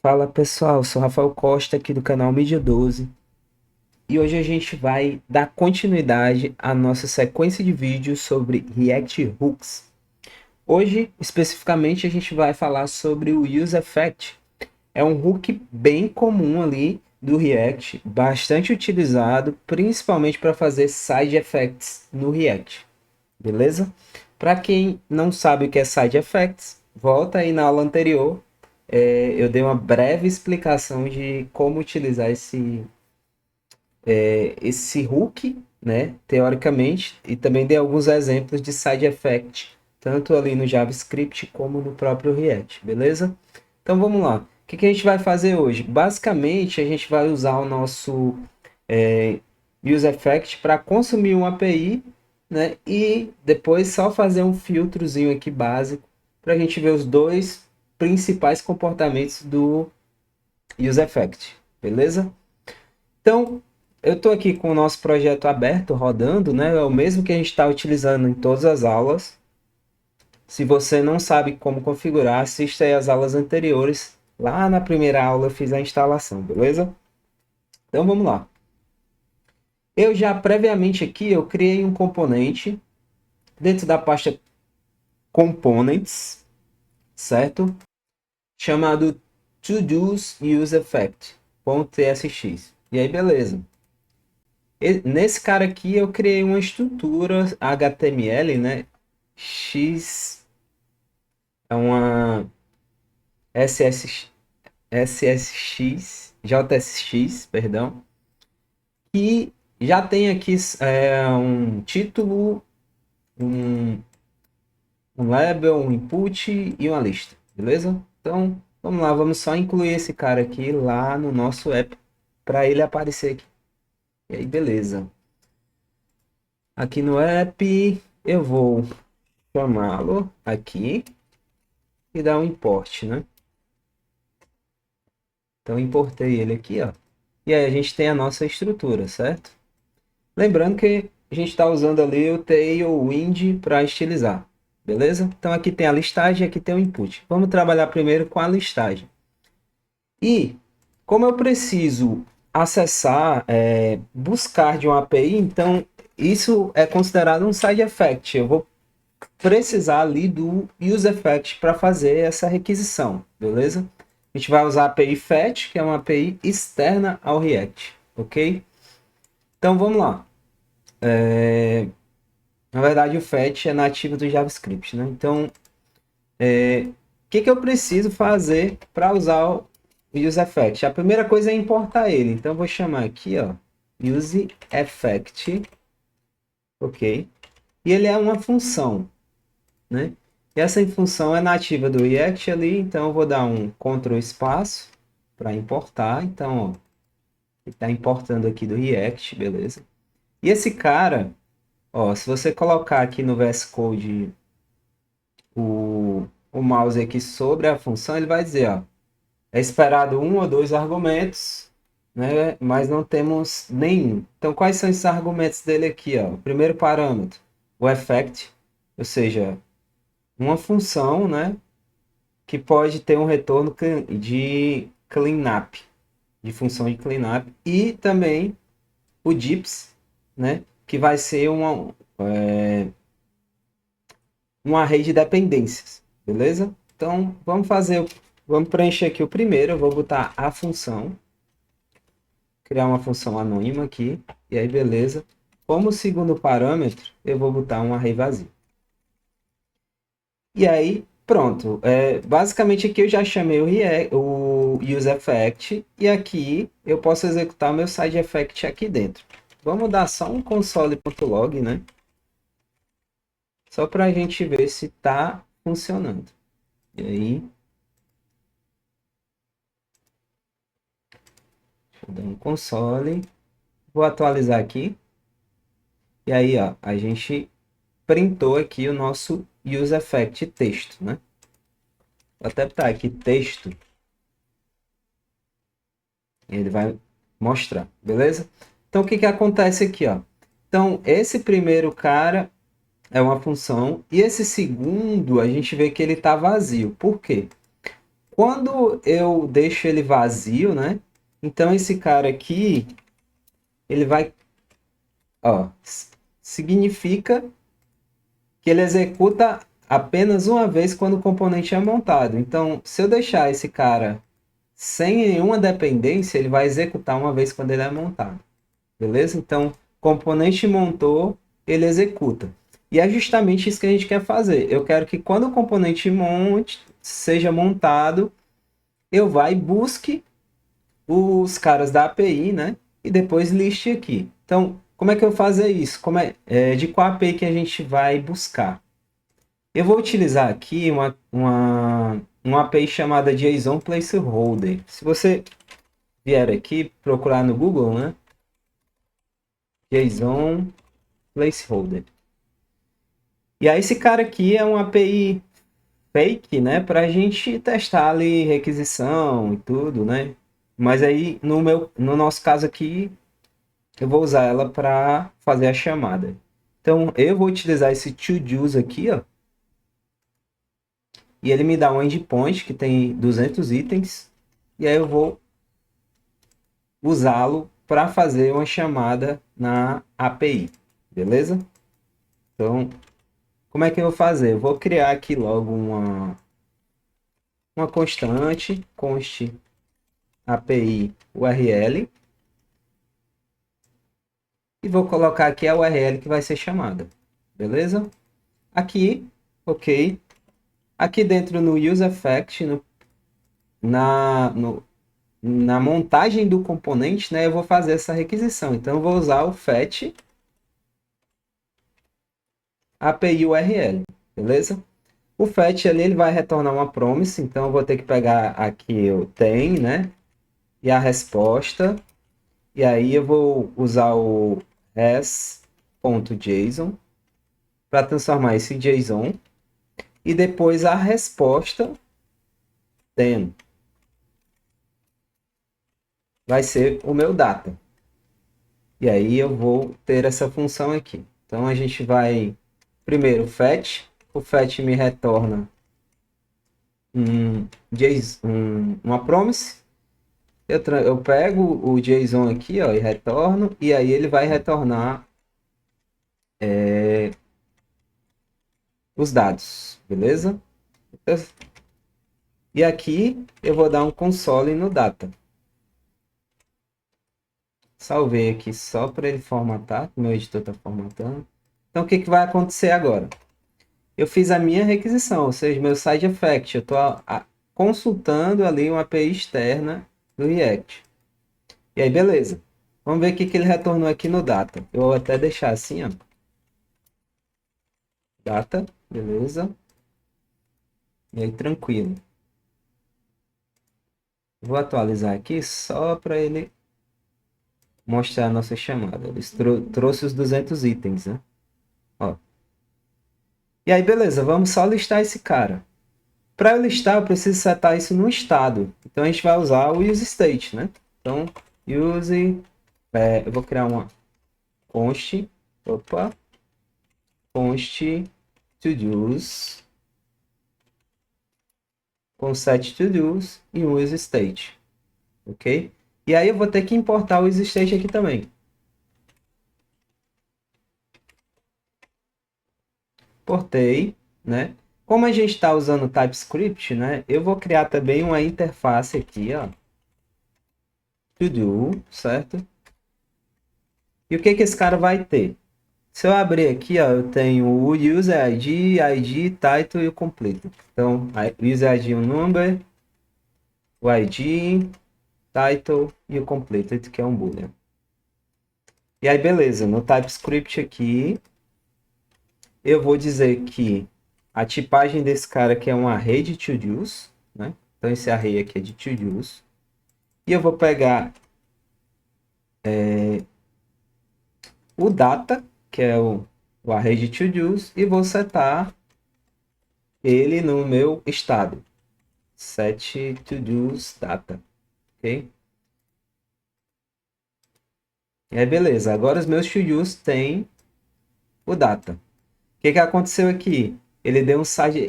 Fala pessoal, sou Rafael Costa aqui do canal Mídia 12 e hoje a gente vai dar continuidade à nossa sequência de vídeos sobre React Hooks. Hoje, especificamente, a gente vai falar sobre o Use Effect. É um hook bem comum ali do React, bastante utilizado, principalmente para fazer side effects no React, beleza? Para quem não sabe o que é side effects, volta aí na aula anterior. Eu dei uma breve explicação de como utilizar esse hook, né, teoricamente, e também dei alguns exemplos de side effect, tanto ali no JavaScript como no próprio React, beleza? Então vamos lá. O que a gente vai fazer hoje? Basicamente, a gente vai usar o nosso UseEffect para consumir uma API, né, e depois só fazer um filtrozinho aqui básico para a gente ver os dois principais comportamentos do UseEffect, beleza? Então, eu estou aqui com o nosso projeto aberto, rodando, né? É o mesmo que a gente está utilizando em todas as aulas. Se você não sabe como configurar, assista aí as aulas anteriores. Lá na primeira aula eu fiz a instalação, beleza? Então vamos lá. Eu já previamente aqui eu criei um componente dentro da pasta Components, certo? Chamado todos useEffect.tsx. E aí beleza. Nesse cara aqui eu criei uma estrutura HTML, né? X é uma SS, SSX, JSX, perdão, e já tem aqui um título, um, um label, um input e uma lista, beleza? Então, vamos lá, vamos só incluir esse cara aqui lá no nosso app para ele aparecer aqui. E aí, beleza. Aqui no app eu vou chamá-lo aqui e dar um import, né? Então importei ele aqui, ó. E aí a gente tem a nossa estrutura, certo? Lembrando que a gente está usando ali o Tailwind para estilizar, beleza? Então aqui tem a listagem, aqui tem o input. Vamos trabalhar primeiro com a listagem. E como eu preciso acessar, buscar de uma API, então isso é considerado um side effect. Eu vou precisar ali do useEffect para fazer essa requisição, beleza? A gente vai usar a API fetch, que é uma API externa ao React, ok? Então vamos lá. Na verdade, o fetch é nativo do JavaScript, né? Então, o que eu preciso fazer para usar o useEffect? A primeira coisa é importar ele. Então, eu vou chamar aqui, ó, useEffect, ok? E ele é uma função, né? E essa função é nativa do React ali, então eu vou dar um Ctrl espaço para importar. Então, ó, ele está importando aqui do React, beleza? E esse cara, ó, se você colocar aqui no VS Code o mouse aqui sobre a função, ele vai dizer, ó, é esperado um ou dois argumentos, né? Mas não temos nenhum. Então, quais são esses argumentos dele aqui, ó? O primeiro parâmetro, o effect, ou seja, uma função, né? Que pode ter um retorno de cleanup, de função de cleanup, e também o dips, né, que vai ser um array de dependências, beleza? Então, vamos preencher aqui o primeiro, eu vou botar a função, criar uma função anônima aqui, e aí beleza. Como segundo parâmetro, eu vou botar um array vazio. E aí, pronto. Basicamente aqui eu já chamei o useEffect e aqui eu posso executar meu side effect aqui dentro. Vamos dar só um console.log, né? Só para a gente ver se está funcionando. E aí, deixa eu dar um console. Vou atualizar aqui. E aí, ó, a gente printou aqui o nosso useEffect texto, né? Vou até botar aqui texto. E ele vai mostrar, beleza? Então, o que que acontece aqui, ó? Então, esse primeiro cara é uma função e esse segundo a gente vê que ele está vazio. Por quê? Quando eu deixo ele vazio, né? Então esse cara aqui, ele vai, ó, significa que ele executa apenas uma vez quando o componente é montado. Então, se eu deixar esse cara sem nenhuma dependência, ele vai executar uma vez quando ele é montado. Beleza? Então, componente montou, ele executa. E é justamente isso que a gente quer fazer. Eu quero que quando o componente seja montado, eu vá e busque os caras da API, né? E depois liste aqui. Então, como é que eu vou fazer isso? De qual API que a gente vai buscar? Eu vou utilizar aqui uma API chamada JSON Placeholder. Se você vier aqui procurar no Google, né? JSON Placeholder. E aí esse cara aqui é uma API fake, né? Para a gente testar ali requisição e tudo, né? Mas aí no nosso caso aqui, eu vou usar ela para fazer a chamada. Então eu vou utilizar esse toDo's aqui, ó. E ele me dá um endpoint que tem 200 itens. E aí eu vou usá-lo para fazer uma chamada na API. Beleza? Então, como é que eu vou fazer? Eu vou criar aqui logo uma constante, const API URL. E vou colocar aqui a URL que vai ser chamada. Beleza? Aqui, ok. Aqui dentro no useEffect, na montagem do componente, né, eu vou fazer essa requisição. Então, eu vou usar o fetch API URL, beleza? O fetch ali ele vai retornar uma promise, então eu vou ter que pegar aqui o tem, né, e a resposta, e aí eu vou usar o res.json para transformar esse JSON e depois a resposta then vai ser o meu data. E aí eu vou ter essa função aqui. Então a gente vai primeiro fetch, o fetch me retorna uma promise. Eu pego o JSON aqui, ó, e retorno, e aí ele vai retornar os dados, beleza? E aqui eu vou dar um console no data. Salvei aqui só para ele formatar, meu editor está formatando. Então o que vai acontecer agora? Eu fiz a minha requisição, ou seja, meu side effect. Eu estou consultando ali uma API externa do React. E aí, beleza. Vamos ver o que ele retornou aqui no data. Eu vou até deixar assim, ó. Data, beleza. E aí, tranquilo. Vou atualizar aqui só para ele mostrar a nossa chamada. Ele trouxe os 200 itens, né? Ó. E aí, beleza. Vamos só listar esse cara. Para eu listar, eu preciso setar isso no estado. Então, a gente vai usar o useState, né? Então, eu vou criar uma const, const todos com set todos e um useState, ok? E aí eu vou ter que importar o useState aqui também. Portei, né? Como a gente está usando TypeScript, né? Eu vou criar também uma interface aqui, ó. To certo? E o que esse cara vai ter? Se eu abrir aqui, ó, eu tenho o user ID, title e o complete. Então, user ID é um number, o ID, title e o completed, que é um boolean. E aí, beleza, no TypeScript aqui, eu vou dizer que a tipagem desse cara aqui é um array de to-dos, né? Então, esse array aqui é de to-dos. E eu vou pegar o data, que é o array de to-dos, e vou setar ele no meu estado. Set to-dos data, ok? E aí, beleza. Agora os meus to-dos têm o data. O que aconteceu aqui? Ele deu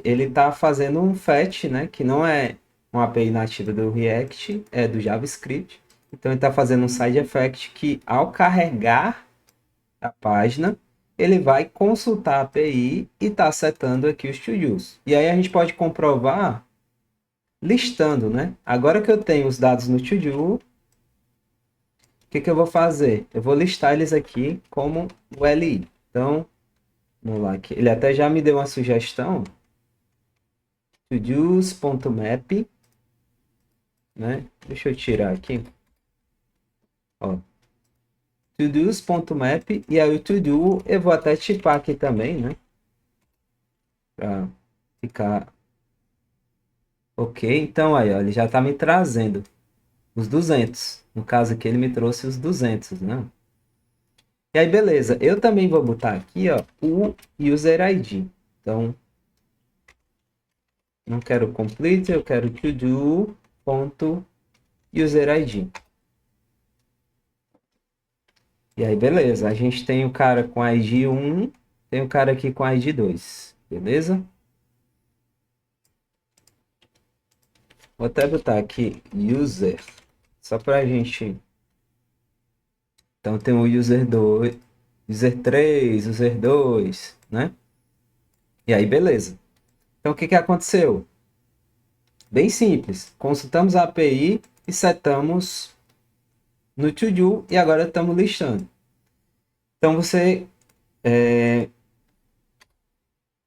ele tá fazendo um fetch, né? Que não é uma API nativa do React, do JavaScript. Então ele está fazendo um side effect que, ao carregar a página, ele vai consultar a API e está setando aqui os to-dos. E aí a gente pode comprovar listando, né? Agora que eu tenho os dados no to-do, o que eu vou fazer? Eu vou listar eles aqui como o LI. Então, vamos lá aqui. Ele até já me deu uma sugestão. todos.map, né? Deixa eu tirar aqui. Ó, todos.map, e aí o to-do eu vou até tipar aqui também, né? Para ficar ok. Então aí, ó, ele já está me trazendo os 200. No caso aqui, ele me trouxe os 200, né? E aí, beleza. Eu também vou botar aqui, ó, o user ID. Então, não quero complete, eu quero to-do.user ID. E aí, beleza. A gente tem o cara com ID 1, tem o cara aqui com ID 2. Beleza? Vou até botar aqui user, só para a gente. Então, tem o user 2, user 3, user 2, né? E aí, beleza. Então, o que aconteceu? Bem simples. Consultamos a API e setamos no to-do e agora estamos listando. Então, você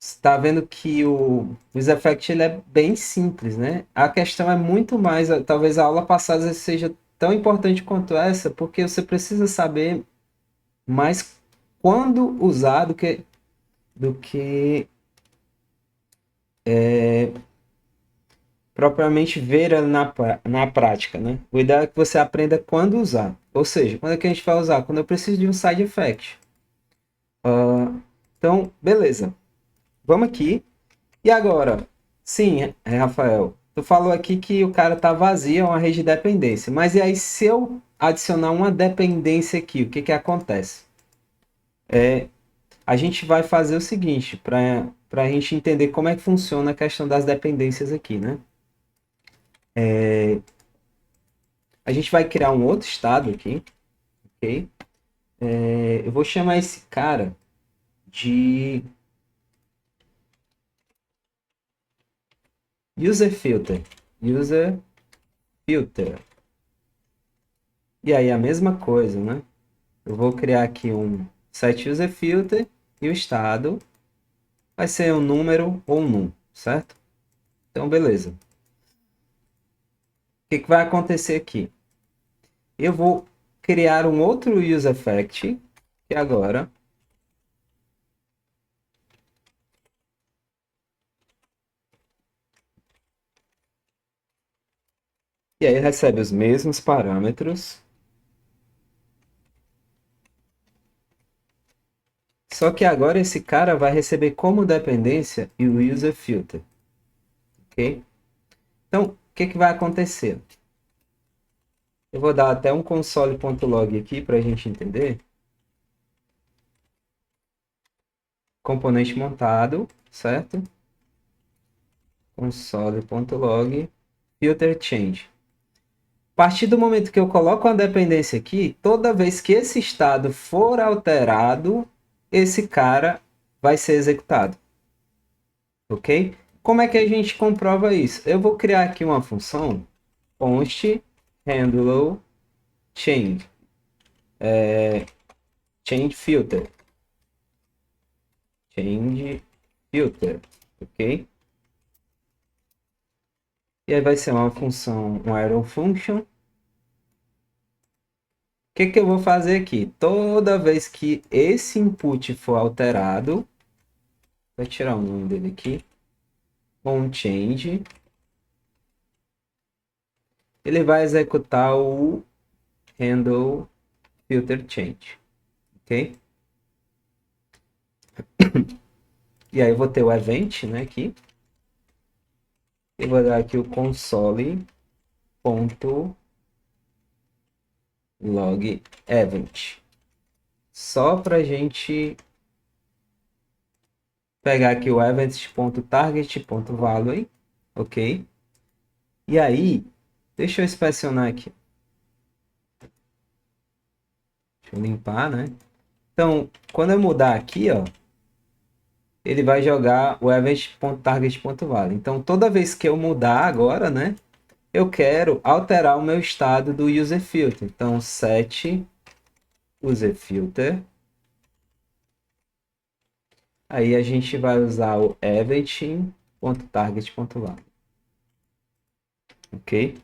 está vendo que o effect ele é bem simples, né? A questão é muito mais, talvez a aula passada seja tão importante quanto essa, porque você precisa saber mais quando usar do que propriamente ver ela na prática, né? O ideal é que você aprenda quando usar. Ou seja, quando é que a gente vai usar? Quando eu preciso de um side effect. Então, beleza. Vamos aqui. E agora? Sim, Rafael. Tu falou aqui que o cara tá vazio, é uma rede de dependência. Mas e aí, se eu adicionar uma dependência aqui, o que que acontece? A gente vai fazer o seguinte, para a gente entender como é que funciona a questão das dependências aqui, né? A gente vai criar um outro estado aqui, ok? Eu vou chamar esse cara de user filter. User filter. E aí a mesma coisa, né? Eu vou criar aqui um set user filter e o estado vai ser um número ou um num, certo? Então, beleza. O que vai acontecer aqui? Eu vou criar um outro user effect que agora e aí recebe os mesmos parâmetros. Só que agora esse cara vai receber como dependência e o user filter, ok? Então, o que vai acontecer? Eu vou dar até um console.log aqui para a gente entender. Componente montado, certo? Console.log filter change. A partir do momento que eu coloco uma dependência aqui, toda vez que esse estado for alterado, esse cara vai ser executado. Ok? Como é que a gente comprova isso? Eu vou criar aqui uma função const handle change, change filter. Change filter, ok? E aí vai ser uma função, um arrow function. O que eu vou fazer aqui? Toda vez que esse input for alterado, vou tirar o nome dele aqui, on change, ele vai executar o handle filter change, ok? E aí eu vou ter o event, né, aqui. Eu vou dar aqui o console.log event. Só para a gente pegar aqui o events.target.value, ok? E aí, deixa eu inspecionar aqui. Deixa eu limpar, né? Então, quando eu mudar aqui, ó, ele vai jogar o event.target.value. Então, toda vez que eu mudar agora, né, eu quero alterar o meu estado do user filter. Então, set user filter. Aí a gente vai usar o event.target.value. Ok?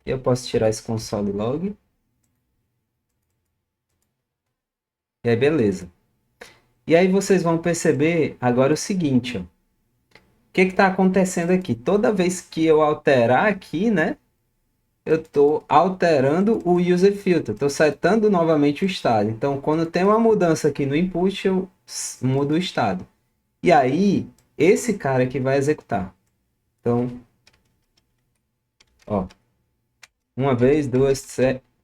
Eu posso tirar esse console log. E aí, beleza. E aí vocês vão perceber agora o seguinte, ó. O que está acontecendo aqui? Toda vez que eu alterar aqui, né? Eu estou alterando o user filter. Estou setando novamente o estado. Então, quando tem uma mudança aqui no input, eu mudo o estado. E aí, esse cara aqui vai executar. Então, ó. Uma vez, duas,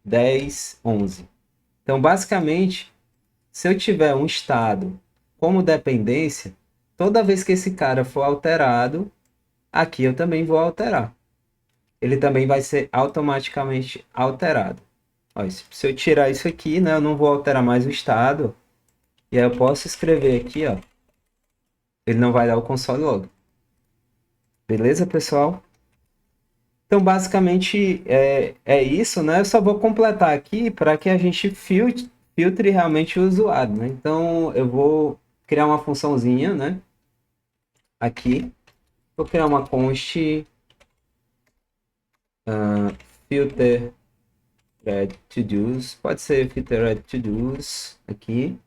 10, 11. Então, basicamente, se eu tiver um estado como dependência, toda vez que esse cara for alterado, aqui eu também vou alterar. Ele também vai ser automaticamente alterado. Ó, se eu tirar isso aqui, né, eu não vou alterar mais o estado. E aí eu posso escrever aqui, ó. Ele não vai dar o console log. Beleza, pessoal? Então, basicamente, é isso, né? Eu só vou completar aqui para que a gente filtre realmente o usuário, né? Então, eu vou criar uma funçãozinha, né? Aqui. Vou criar uma const filter red to-dos. Pode ser filter red to-dos aqui.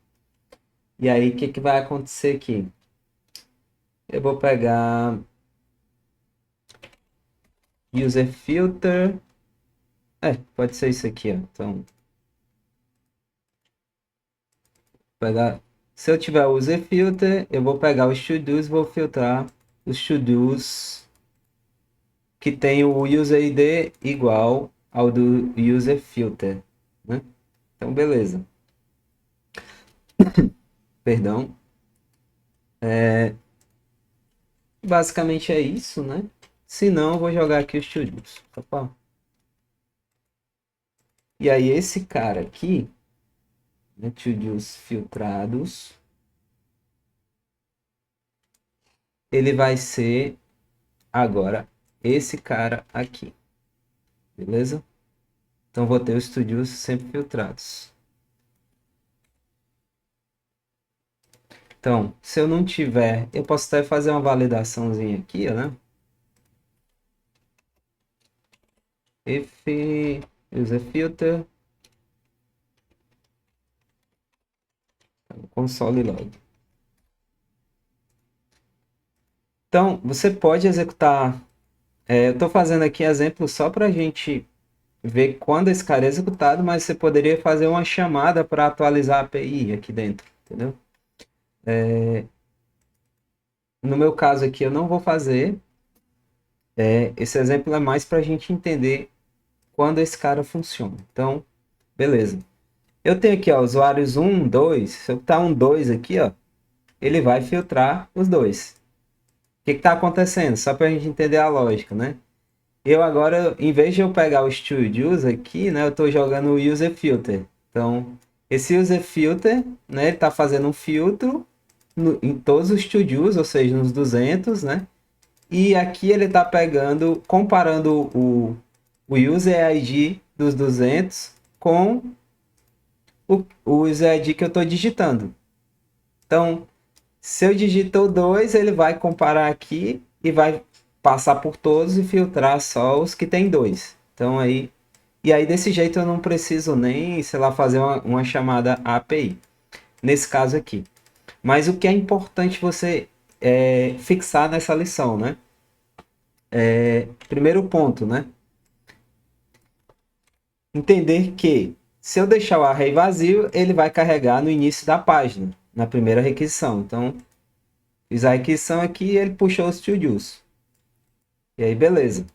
E aí, o que, que vai acontecer aqui? Eu vou pegar user filter. Pode ser isso aqui, ó. Então, pegar. Se eu tiver user filter, eu vou pegar os to-dos, vou filtrar os to-dos que tem o user ID igual ao do user filter, né? Então, beleza. Perdão. Basicamente é isso, né? Se não, eu vou jogar aqui os to-dos. Opa. E aí, esse cara aqui, né, to-dos filtrados, ele vai ser agora esse cara aqui. Beleza? Então, vou ter os to-dos sempre filtrados. Então, se eu não tiver, eu posso até fazer uma validaçãozinha aqui, né? If user filter console log. Então, você pode executar. Eu estou fazendo aqui exemplo só para a gente ver quando esse cara é executado, mas você poderia fazer uma chamada para atualizar a API aqui dentro, entendeu? No meu caso aqui, eu não vou fazer. Esse exemplo é mais para a gente entender quando esse cara funciona. Então, beleza. Eu tenho aqui, ó, usuários 1, 2. Se eu botar um 2 aqui, ó, ele vai filtrar os dois. O que está acontecendo? Só para a gente entender a lógica, né? Eu agora, em vez de eu pegar o studios aqui, né, eu estou jogando o user filter. Então, esse user filter, né, ele está fazendo um filtro em todos os studios, ou seja, nos 200, né? E aqui ele está pegando, comparando o user ID dos 200 com o user ID que eu estou digitando. Então, se eu digito o 2, ele vai comparar aqui e vai passar por todos e filtrar só os que tem 2. Então aí, e aí desse jeito eu não preciso nem, sei lá, fazer uma chamada API. Nesse caso aqui. Mas o que é importante você fixar nessa lição, né? Primeiro ponto, né? Entender que se eu deixar o array vazio, ele vai carregar no início da página, na primeira requisição. Então, fiz a requisição aqui e ele puxou os to-dos. E aí, beleza.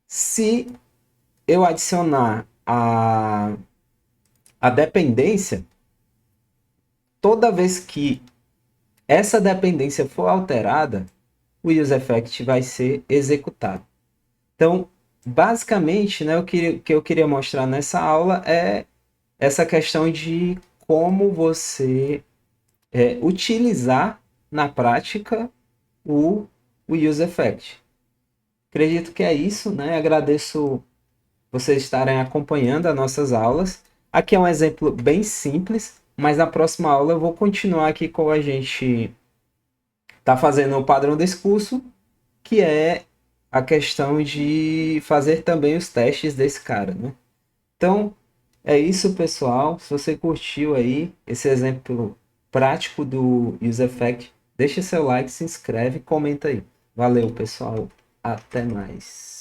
Se eu adicionar a dependência, toda vez que essa dependência for alterada, o useEffect vai ser executado. Então, basicamente, né, o que eu queria mostrar nessa aula é essa questão de como você utilizar na prática o useEffect. Acredito que é isso, né? Agradeço vocês estarem acompanhando as nossas aulas. Aqui é um exemplo bem simples, mas na próxima aula eu vou continuar aqui com a gente está fazendo o padrão desse curso, que é a questão de fazer também os testes desse cara, né? Então, é isso, pessoal. Se você curtiu aí esse exemplo prático do useEffect, deixa seu like, se inscreve e comenta aí. Valeu, pessoal. Até mais.